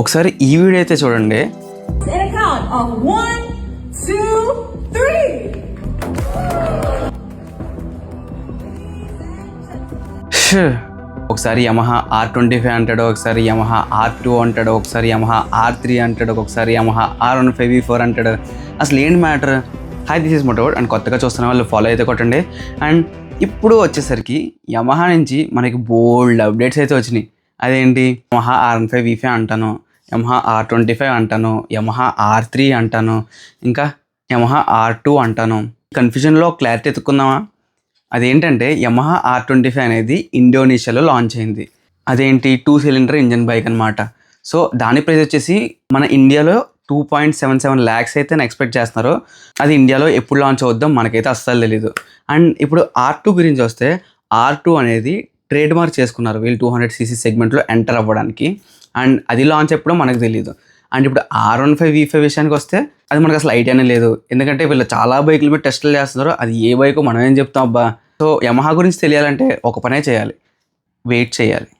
ఒకసారి ఈ వీడియో అయితే చూడండి. ఒకసారి యమహా R25 అంటాడు, ఒకసారి యమహా R2 అంటాడు, ఒకసారి యమహా R3 అంటాడు, ఒకసారి యమహా R15 V4 అంటాడు. అసలు ఏంటి matter? Hi, this is Motoword. And కొత్తగా చూస్తున్న వాళ్ళు ఫాలో అయితే కొట్టండి. అండ్ ఇప్పుడు వచ్చేసరికి యమహా నుంచి మనకి బోల్డ్ అప్డేట్స్ అయితే వచ్చినాయి. అదేంటి, యమహా R15 V5 అంటాను, యమహా R25 అంటాను, యమహా R3 అంటాను, ఇంకా యమహా R2 అంటాను. కన్ఫ్యూజన్లో క్లారిటీ ఎత్తుకుందామా? అదేంటంటే యమహా R25 అనేది ఇండోనేషియాలో లాంచ్ అయింది. అదేంటి 2 సిలిండర్ ఇంజన్ బైక్ అనమాట. సో దాని ప్రైస్ వచ్చేసి మన ఇండియాలో 2.77 lakhs అయితే ఎక్స్పెక్ట్ చేస్తున్నారు. అది ఇండియాలో ఎప్పుడు లాంచ్ అవుద్దాం మనకైతే అస్సలు తెలీదు. అండ్ ఇప్పుడు R2 గురించి వస్తే, R2 అనేది ట్రేడ్ మార్క్ చేసుకున్నారు వీళ్ళు 200cc సెగ్మెంట్లో ఎంటర్ అవ్వడానికి. అండ్ అది లాంచ్ ఎప్పుడో మనకు తెలియదు. అండ్ ఇప్పుడు R15 V5 విషయానికి వస్తే అది మనకు అసలు ఐడియానే లేదు. ఎందుకంటే వీళ్ళు చాలా బైకుల మీద టెస్టులు చేస్తున్నారు. అది ఏ బైక్ మనం ఏం చెప్తాం అబ్బా. సో యమహా గురించి తెలియాలంటే ఒక పనే చేయాలి, వెయిట్ చేయాలి.